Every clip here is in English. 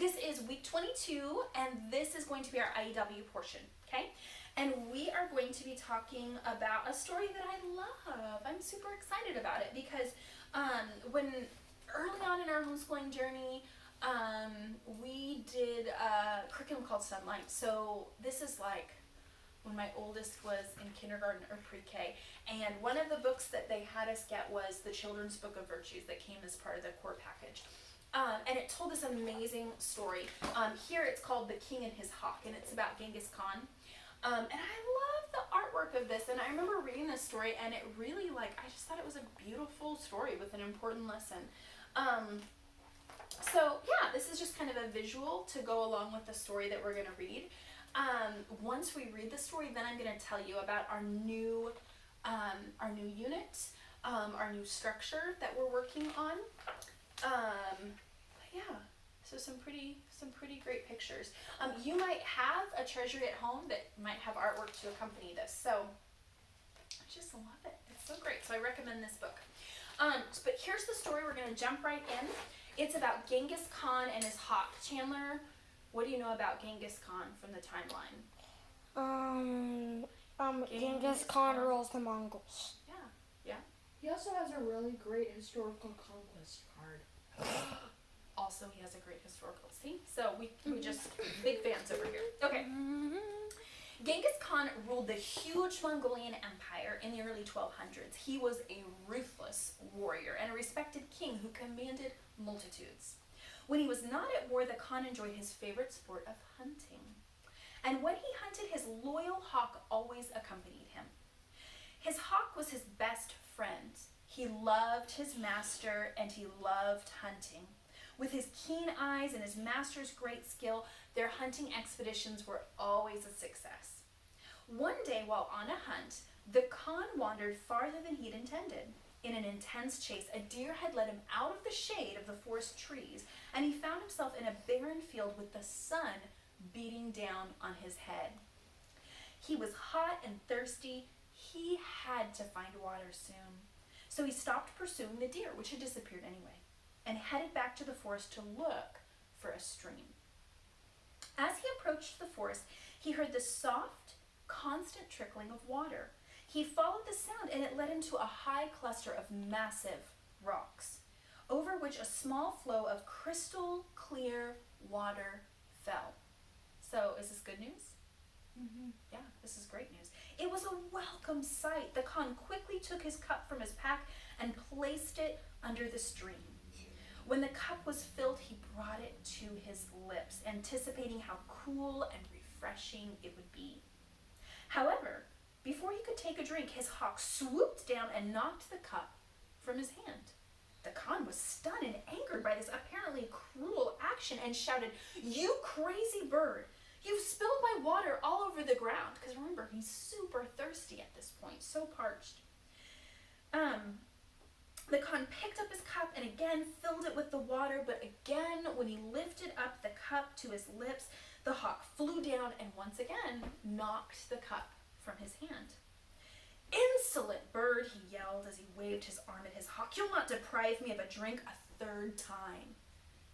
this is week 22, and this is going to be our IEW portion, okay? And we are going to be talking about a story that I love. I'm super excited about it because when early on in our homeschooling journey, we did a curriculum called Sunlight. So this is like when my oldest was in kindergarten or pre-K, and one of the books that they had us get was the Children's Book of Virtues that came as part of the core package. And it told this amazing story. Here it's called The King and His Hawk, and it's about Genghis Khan. And I love the artwork of this, and I remember reading this story, and it really, I just thought it was a beautiful story with an important lesson. So yeah, this is just kind of a visual to go along with the story that we're going to read. Once we read the story, then I'm going to tell you about our new unit, our new structure that we're working on. Yeah, so some pretty great pictures. You might have a treasury at home that might have artwork to accompany this. So I just love it. It's so great. So I recommend this book. But here's the story. We're going to jump right in. It's about Genghis Khan and his hawk. Chandler, what do you know about Genghis Khan from the timeline? Genghis Khan rules the Mongols. Yeah. He also has a really great historical conquest card. Also, he has a great historical. See? So we just big fans over here. Okay. Genghis Khan ruled the huge Mongolian Empire in the early 1200s. He was a ruthless warrior and a respected king who commanded multitudes. When he was not at war, the Khan enjoyed his favorite sport of hunting. And when he hunted, his loyal hawk always accompanied him. His hawk was his best friend. He loved his master and he loved hunting. With his keen eyes and his master's great skill, their hunting expeditions were always a success. One day while on a hunt, the Khan wandered farther than he'd intended. In an intense chase, a deer had led him out of the shade of the forest trees, and he found himself in a barren field with the sun beating down on his head. He was hot and thirsty. He had to find water soon. So he stopped pursuing the deer, which had disappeared anyway, and headed back to the forest to look for a stream. As he approached the forest, he heard the soft, constant trickling of water. He followed the sound, and it led him to a high cluster of massive rocks, over which a small flow of crystal clear water fell. So, is this good news? Mm-hmm. Yeah, this is great news. It was a welcome sight. The Khan quickly took his cup from his pack and placed it under the stream. When the cup was filled, he brought it to his lips, anticipating how cool and refreshing it would be. However, before he could take a drink, his hawk swooped down and knocked the cup from his hand. The Khan was stunned and angered by this apparently cruel action and shouted, "You crazy bird! You've spilled my water all over the ground." Because remember, he's super thirsty at this point, so parched. The Khan picked up his cup and again filled it with the water, but again, when he lifted up the cup to his lips, the hawk flew down and once again knocked the cup from his hand. "Insolent bird," he yelled as he waved his arm at his hawk. "You'll not deprive me of a drink a third time."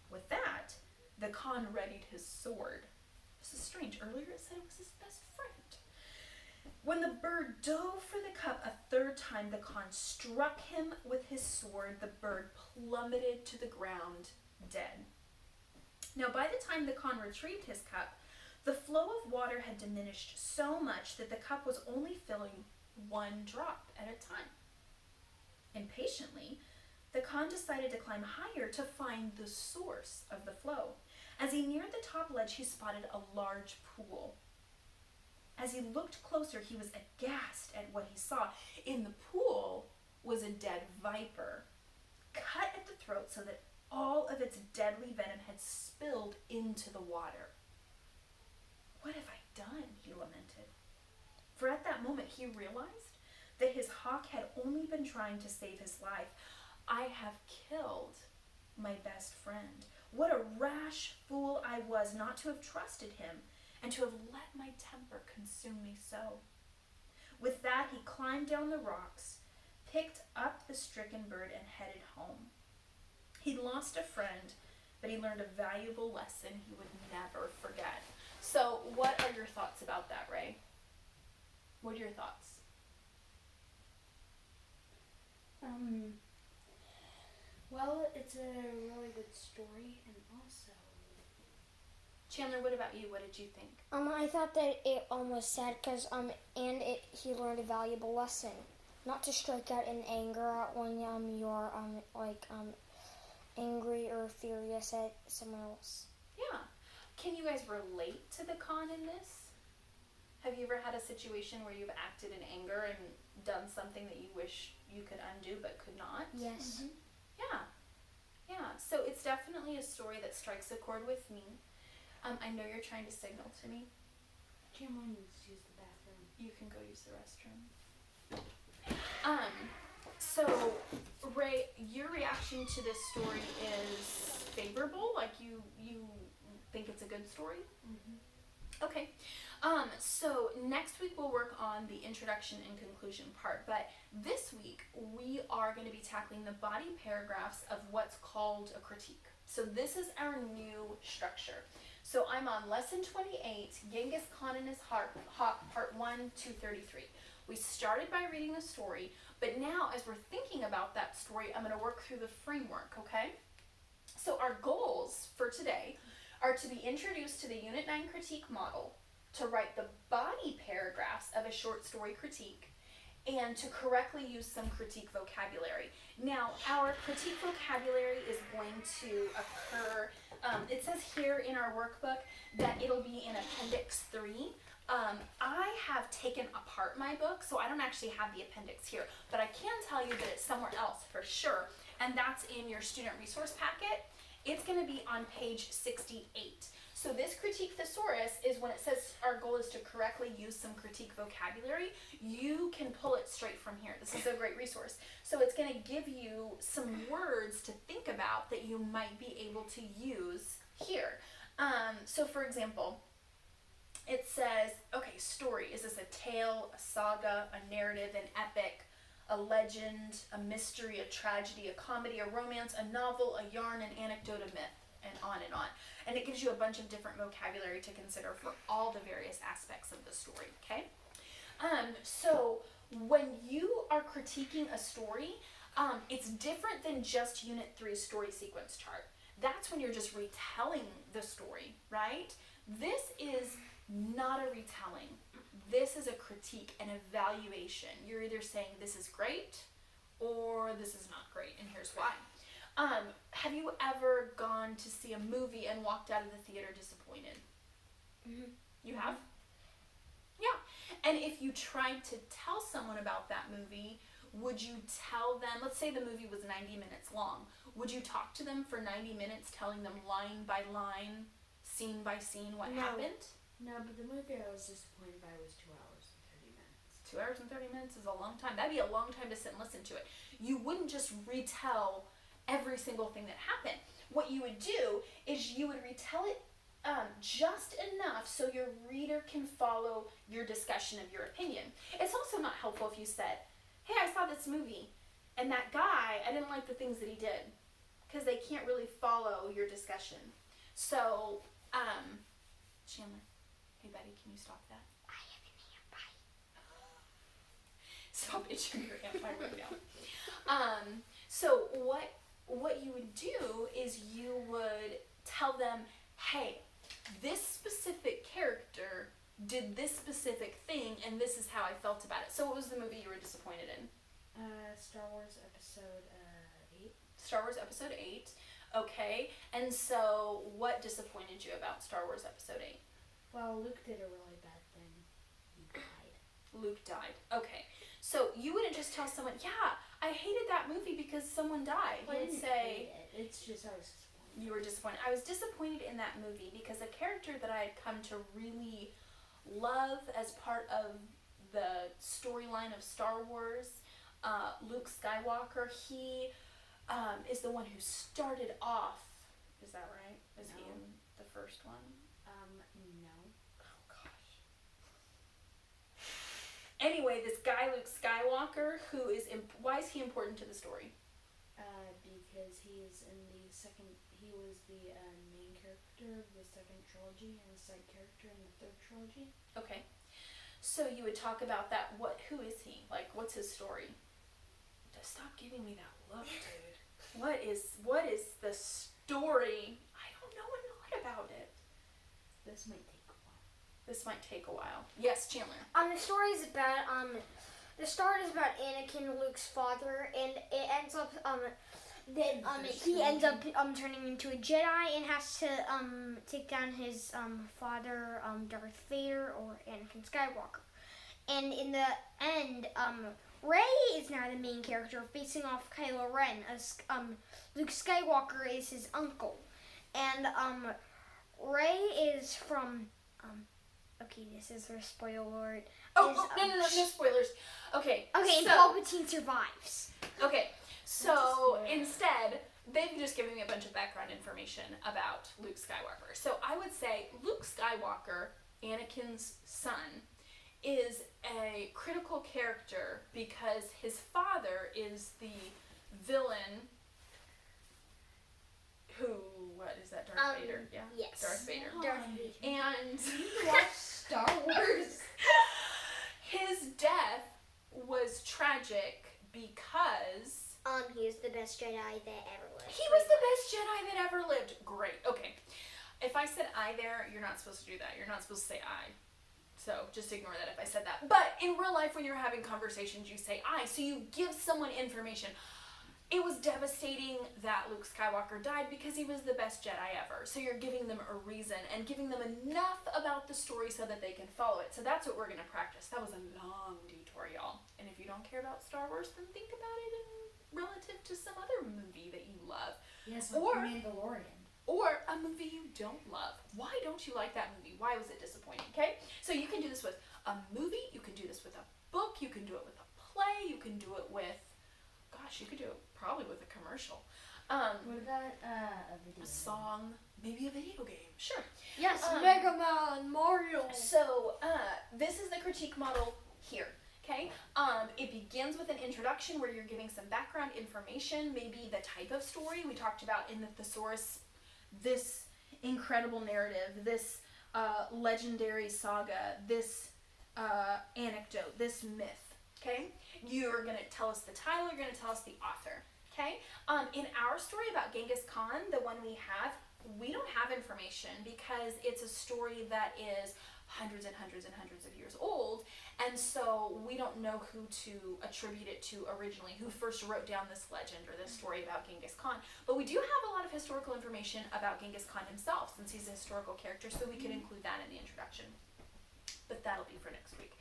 With that, the Khan readied his sword. This is strange. Earlier it said it was his best friend. When the bird dove for the cup a third time, the Khan struck him with his sword. The bird plummeted to the ground, dead. Now, by the time the Khan retrieved his cup, the flow of water had diminished so much that the cup was only filling one drop at a time. Impatiently, the Khan decided to climb higher to find the source of the flow. As he neared the top ledge, he spotted a large pool. As he looked closer, he was aghast at what he saw. In the pool was a dead viper, cut at the throat so that all of its deadly venom had spilled into the water. "What have I done?" he lamented. For at that moment he realized that his hawk had only been trying to save his life. "I have killed my best friend. What a rash fool I was not to have trusted him and to have let my temper consume me so." With that, he climbed down the rocks, picked up the stricken bird, and headed home. He'd lost a friend, but he learned a valuable lesson he would never forget. So what are your thoughts about that, Ray? What are your thoughts? Well, it's a really good story, and also Chandler, what about you? What did you think? I thought that it was sad because he learned a valuable lesson, not to strike out in anger when you're angry or furious at someone else. Yeah. Can you guys relate to the con in this? Have you ever had a situation where you've acted in anger and done something that you wish you could undo but could not? Yes. Yeah. Yeah. So it's definitely a story that strikes a chord with me. I know you're trying to signal to me. Chandler needs to use the bathroom. You can go use the restroom. So Ray, your reaction to this story is favorable? Like you think it's a good story? Mm-hmm. Okay. So next week we'll work on the introduction and conclusion part, but this week we are going to be tackling the body paragraphs of what's called a critique. So this is our new structure. So I'm on lesson 28, Genghis Khan and his Hawk, part 1, 233. We started by reading the story, but now as we're thinking about that story, I'm going to work through the framework, okay? So our goals for today are to be introduced to the Unit 9 critique model, to write the body paragraphs of a short story critique, and to correctly use some critique vocabulary. Now, our critique vocabulary is going to occur, it says here in our workbook that it'll be in Appendix 3. I have taken apart my book, so I don't actually have the appendix here, but I can tell you that it's somewhere else for sure, and that's in your student resource packet. It's going to be on page 68. So this critique thesaurus is when it says our goal is to correctly use some critique vocabulary, you can pull it straight from here. This is a great resource. So it's going to give you some words to think about that you might be able to use here. So for example, it says, okay, story. Is this a tale, a saga, a narrative, an epic, a legend, a mystery, a tragedy, a comedy, a romance, a novel, a yarn, an anecdote, a myth, and on and on. And it gives you a bunch of different vocabulary to consider for all the various aspects of the story, okay? So when you are critiquing a story, it's different than just Unit 3's story sequence chart. That's when you're just retelling the story, right? This is not a retelling. This is a critique, an evaluation. You're either saying this is great or this is not great, and here's why. Have you ever gone to see a movie and walked out of the theater disappointed? Mm-hmm. You have? Yeah. And if you tried to tell someone about that movie, would you tell them, let's say the movie was 90 minutes long, would you talk to them for 90 minutes telling them line by line, scene by scene what happened? No, but the movie I was disappointed by was 2 hours and 30 minutes. 2 hours and 30 minutes is a long time. That'd be a long time to sit and listen to it. You wouldn't just retell every single thing that happened. What you would do is you would retell it just enough so your reader can follow your discussion of your opinion. It's also not helpful if you said, hey, I saw this movie, and that guy, I didn't like the things that he did, because they can't really follow your discussion. So, Chandler, hey buddy, can you stop that? I have an hand Stop itching your hand right now. So what you would do is you would tell them, hey, this specific character did this specific thing, and this is how I felt about it. So what was the movie you were disappointed in? Star Wars Episode 8. Star Wars Episode 8. Okay. And so what disappointed you about Star Wars Episode 8? Well, Luke did a really bad thing. He died. Luke died. Okay. So you wouldn't just tell someone, yeah, I hated that movie because someone died. Well, You would say, it's just I was disappointed. you were disappointed. I was disappointed in that movie because a character that I had come to really love as part of the storyline of Star Wars, Luke Skywalker, he is the one who started off. Is that right? Is he No. in the first one? No. Oh gosh. Anyway, this guy Luke Skywalker, who is why is he important to the story? Because he is in the second. he was the main character of the second trilogy and a side character in the third trilogy. Okay. So you would talk about that. Who is he? Like, what's his story? Just stop giving me that look, dude. What is the story? I don't know a lot about it. This might take a while. This might take a while. Yes, Chandler. The story is about the start is about Anakin, Luke's father, and it ends up he ends up turning into a Jedi and has to take down his father, Darth Vader, or Anakin Skywalker. And in the end, Rey is now the main character, facing off Kylo Ren, as Luke Skywalker is his uncle. And Rey is from okay, this is a spoiler alert. No spoilers. Okay. Okay, and so, Palpatine survives. Okay, so instead, they've just given me a bunch of background information about Luke Skywalker. So I would say Luke Skywalker, Anakin's son, is a critical character because his father is the villain who, what is that, Darth Vader? Yeah? Yes. Darth Vader. Darth Vader. And Watch Star Wars. his death was tragic because He is the best Jedi that ever lived. he was the best Jedi that ever lived. Great. Okay. If I said I there, you're not supposed to do that. You're not supposed to say I. So just ignore that if I said that. But in real life, when you're having conversations, you say I. So you give someone information. It was devastating that Luke Skywalker died because he was the best Jedi ever. So you're giving them a reason and giving them enough about the story so that they can follow it. So that's what we're going to practice. That was a long detour, y'all. And if you don't care about Star Wars, then think about it in relative to some other movie that you love. Yes, Or- Mandalorian. Or a movie you don't love. Why don't you like that movie? Why was it disappointing? Okay? So you can do this with a movie. You can do this with a book. You can do it with a play. You can do it with, gosh, you could do it probably with a commercial. What about a video? A song. Maybe a video game. Sure. Yes, Um, Mega Man, Mario. So this is the critique model here. Okay, it begins with an introduction where you're giving some background information, maybe the type of story we talked about in the thesaurus, this incredible narrative, this legendary saga, this anecdote, this myth. Okay, you're gonna tell us the title, you're gonna tell us the author. Okay, in our story about Genghis Khan, the one we don't have information because it's a story that is hundreds and hundreds and hundreds of years old, and so we don't know who to attribute it to originally, who first wrote down this legend or this story about Genghis Khan. But we do have a lot of historical information about Genghis Khan himself, since he's a historical character, so we could include that in the introduction. But that'll be for next week.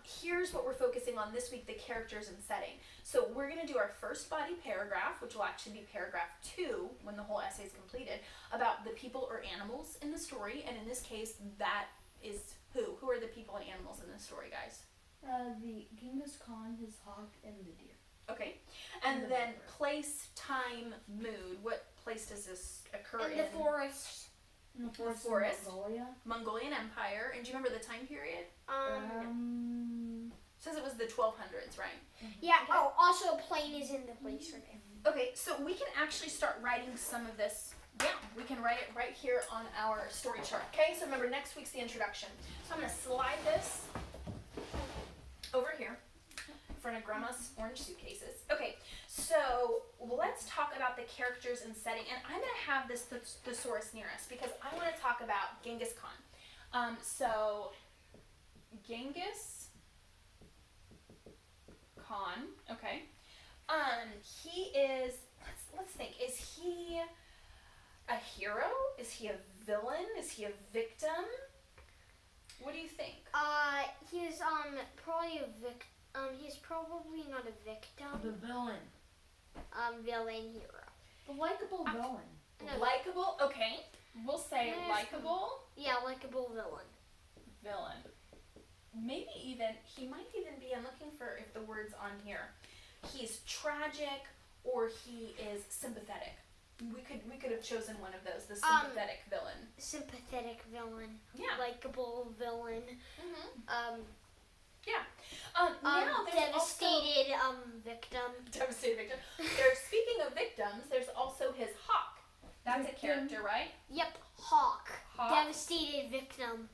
Here's what we're focusing on this week, the characters and setting. So we're going to do our first body paragraph, which will actually be paragraph 2 when the whole essay is completed, about the people or animals in the story, and in this case, that is who? Who are the people and animals in this story, guys? The Genghis Khan, his hawk, and the deer. Okay. And then place, time, mood. What place does this occur in? In the forest. In the forest. forest. Of Mongolia. Mongolian Empire. And do you remember the time period? Says it was the 1200s, right? Yeah. Oh, also, plane is in the place right there. Okay, so we can actually start writing some of this down. We can write it right here on our story chart. Okay, so remember next week's the introduction. So I'm going to slide this over here in front of Grandma's orange suitcases. Okay, so let's talk about the characters and setting. And I'm going to have this thesaurus near us because I want to talk about Genghis Khan. So Genghis Khan, okay. He is, let's think, is he a hero? Is he a villain? Is he a victim? What do you think? He's probably he's probably not a victim. The villain. Villain hero. The likable villain. No. Likeable? Okay. We'll say Yes. likeable Yeah, likable villain. villain. Maybe even, he might even be, I'm looking for if the word's on here. He's tragic or he is sympathetic. We could have chosen one of those, the sympathetic villain. Sympathetic villain. Yeah. Likable villain. Mm-hmm. Yeah. Now there's Devastated victim. Devastated victim. Speaking of victims, there's also his hawk. That's a character, right? Yep, Hawk. Hawk. Devastated victim.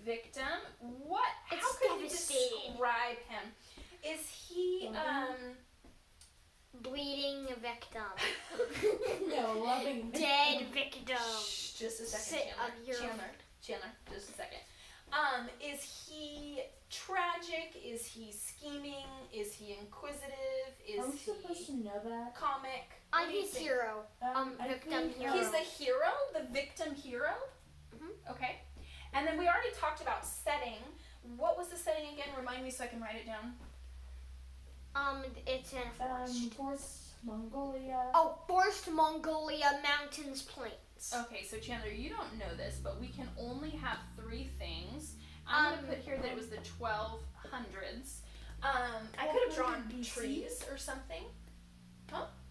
Victim. What? It's How could you devastating. describe him? Is he Bleeding victim. No, loving. Dead victim. Shh, just a second, Sit on your- Chandler, just a second. Is he tragic? Is he scheming? Is he inquisitive? Are we Is supposed he to know that? comic? I'm What do you his think? hero. I Victim think, hero. He's the hero, the victim hero? Mhm. Okay. And then we already talked about setting. What was the setting again? Remind me so I can write it down. It's in a forest. Forest, Mongolia. Oh, forest, Mongolia, mountains, plains. Okay, so Chandler, you don't know this, but we can only have 3 things. I'm gonna put here that it was the 1200s. I could have drawn 1200 BC? trees or something.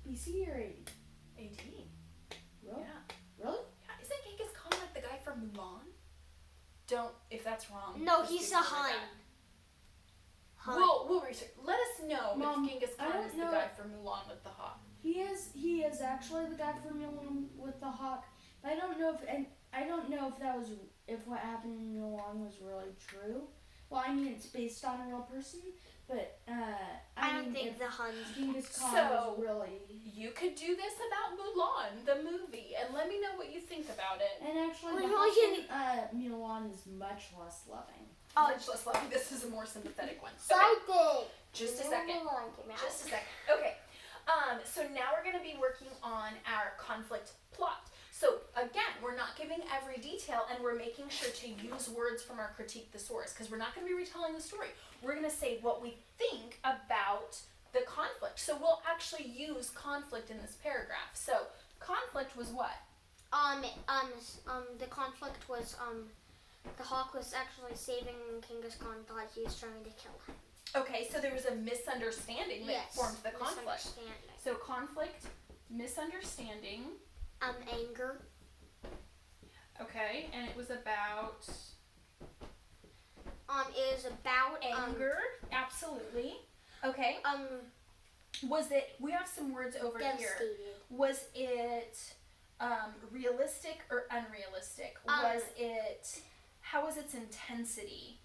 BC or AD? AD. Really? Yeah. Really? Yeah. Isn't Genghis Khan like the guy from Mulan? Don't, if that's wrong. No, just he's a ignore Hun. that. Hun. We'll research. Let us know Mom, if Genghis I Khan don't is the know- guy from Mulan with the hawk. He is actually the guy from Mulan with the hawk. But I don't know if what happened in Mulan was really true. Well, I mean it's based on a real person, but I mean, don't think if the Huns. Genghis Khan So- was really. You could do this about Mulan, the movie, and let me know what you think about it. And actually, We the really hawk in Mulan is much less loving. Much less loving. This is a more sympathetic one. Okay, Side thing. just a second. Just Just a second. Okay. So now we're going to be working on our conflict plot. So again, we're not giving every detail, and we're making sure to use words from our critique thesaurus, because we're not going to be retelling the story. We're going to say what we think about the conflict. So we'll actually use conflict in this paragraph. So conflict was what? The conflict was, the hawk was actually saving Genghis Khan, thought he was trying to kill him. Okay, so there was a misunderstanding that Yes. formed the conflict. Misunderstanding. So conflict, misunderstanding. Anger. Okay, and it was about It was about, anger. Absolutely. Okay. Was it? We have some words over here. devastated. Was it realistic or unrealistic? Was it? How was its intensity?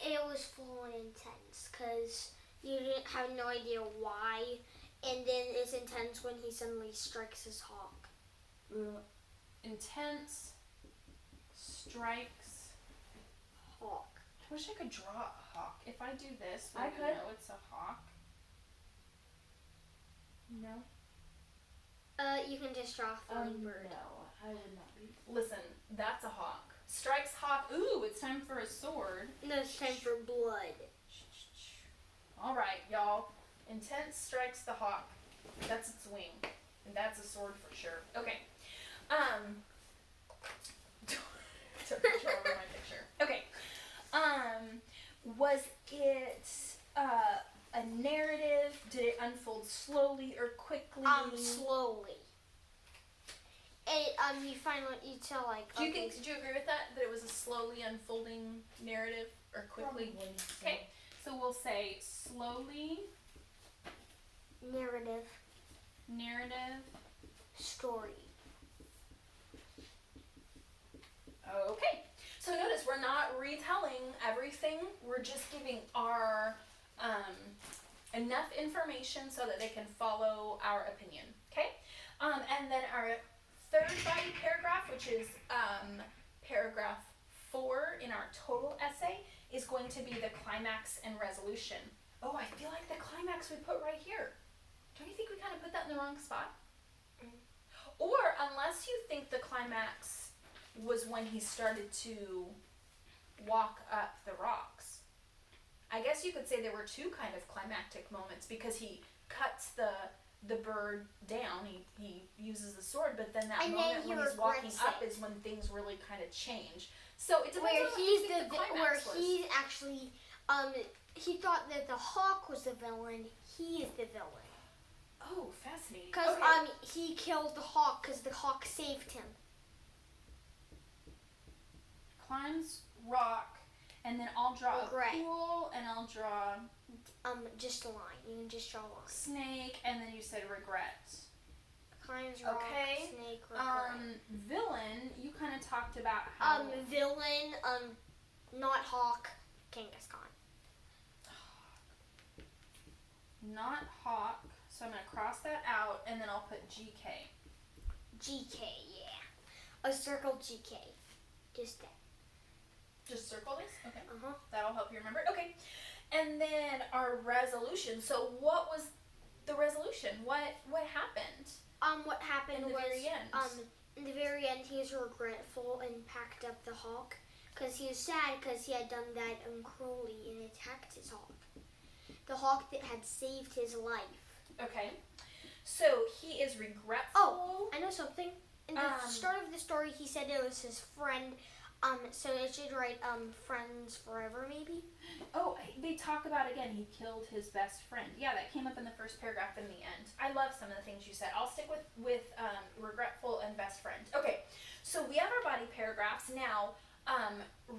It was full and intense, because you didn't have no idea why, and then it's intense when he suddenly strikes his hawk. Intense. Strikes. Hawk. I wish I could draw a hawk. If I do this, will I you could. know it's a hawk? No. You can just draw a flying bird. No, I would not be. Listen, that's a hawk. Strikes hawk. Ooh, it's time for a sword. No, it's time for blood. All right, y'all. Intense strikes the hawk. That's its wing, and that's a sword for sure. Okay. Took a picture over my picture. Okay. Was it a narrative? Did it unfold slowly or quickly? Slowly. It, you find what you tell, like, Do you think? Did you agree with that? That it was a slowly unfolding narrative or quickly? Probably so. Okay. So we'll say slowly narrative, narrative. story. Okay. So notice we're not retelling everything. We're just giving our enough information so that they can follow our opinion. Okay. And then our third body paragraph, which is paragraph 4 in our total essay, is going to be the climax and resolution. Oh, I feel like the climax we put right here. Don't you think we kind of put that in the wrong spot? Or unless you think the climax was when he started to walk up the rocks. I guess you could say there were 2 kind of climactic moments, because he cuts the bird down, he uses the sword, but then that And moment then he when he's walking regrets up it. is when things really kind of change. So it depends Where on what you he's think the where climax was. he's actually, he thought that the hawk was the villain. He is the villain. Oh, fascinating. Because, Okay. he killed the hawk because the hawk saved him. Climbs rock, and then I'll draw Regret. a pool, and I'll draw Just a line. You can just draw a line. snake, and then you said regret. times rock, Okay. snake, rock. Villain, you kind of talked about how... Villain, not Hawk, Genghis Khan. Not Hawk, so I'm going to cross that out, and then I'll put GK. GK, yeah. A circle GK. Just that. Just circle this? Okay. Uh-huh. That'll help you remember. Okay. And then our resolution. So what was the resolution? What happened? What happened In the was, very end. In the very end, he was regretful and packed up the hawk because he was sad because he had done that cruelly and attacked his hawk. The hawk that had saved his life. Okay. So he is regretful. Oh, I know something. In the start of the story, he said it was his friend. So it should write friends forever, maybe. Oh, they talk about again. He killed his best friend. Yeah, that came up in the first paragraph in the end. I love some of the things you said. I'll stick with regretful and best friend. Okay, so we have our body paragraphs now.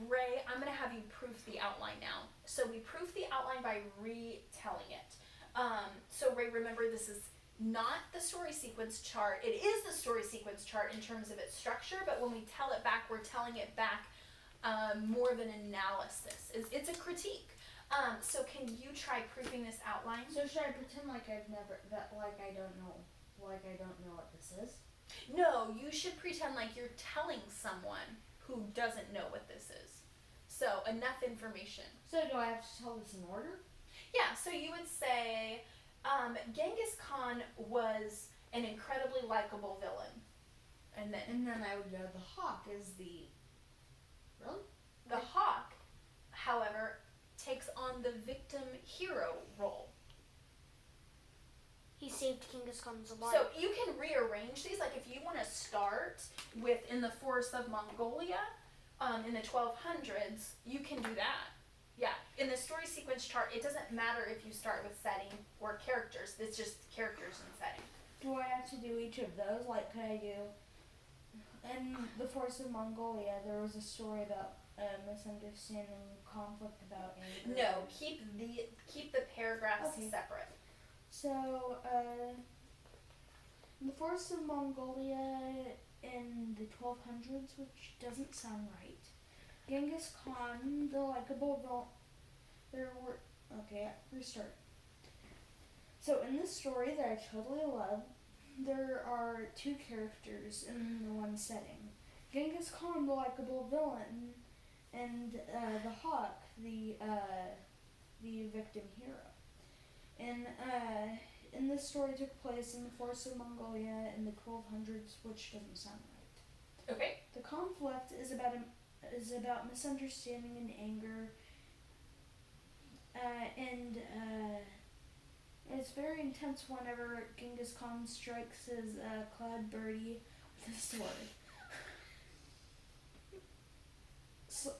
Ray, I'm gonna have you proof the outline now. So we proof the outline by retelling it. So Ray, remember this is not the story sequence chart. It is the story sequence chart in terms of its structure, but when we tell it back, we're telling it back more of an analysis. It's a critique. So can you try proofing this outline? So should I pretend like I don't know what this is? No, you should pretend like you're telling someone who doesn't know what this is. So enough information. So do I have to tell this in order? Yeah, so you would say, Genghis Khan was an incredibly likable villain. And then I would go, the hawk is the... Really? the hawk, however, takes on the victim hero role. He saved Genghis Khan's life. So you can rearrange these. Like if you want to start with in the forests of Mongolia, in the 1200s, you can do that. Yeah, in the story sequence chart, it doesn't matter if you start with setting or characters. It's just characters and setting. Do I have to do each of those? Like, could I do... In the Forest of Mongolia, there was a story about misunderstanding, conflict about anger. No, keep the paragraphs separate. So, in the Forest of Mongolia in the 1200s, which doesn't sound right, Genghis Khan, the likable restart. So in this story that I totally love, there are two characters in the one setting. Genghis Khan, the likable villain, and the hawk, the victim hero. And in this story took place in the forest of Mongolia in the 1200s, which doesn't sound right. Okay. The conflict is about misunderstanding and anger, and it's very intense whenever Genghis Khan strikes his cloud birdie with a sword. So,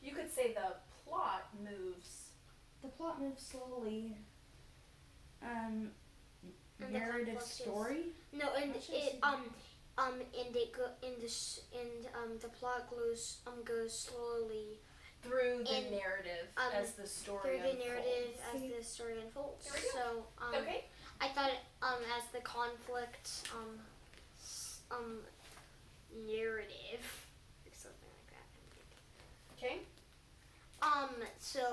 You could say the plot moves. the plot moves slowly. And the Narrative conflict is- story. No, and the plot goes slowly Through the And, narrative as the story through the unfolds. narrative as the story unfolds. There we go. So Okay. I thought as the conflict narrative or something like that. Okay. So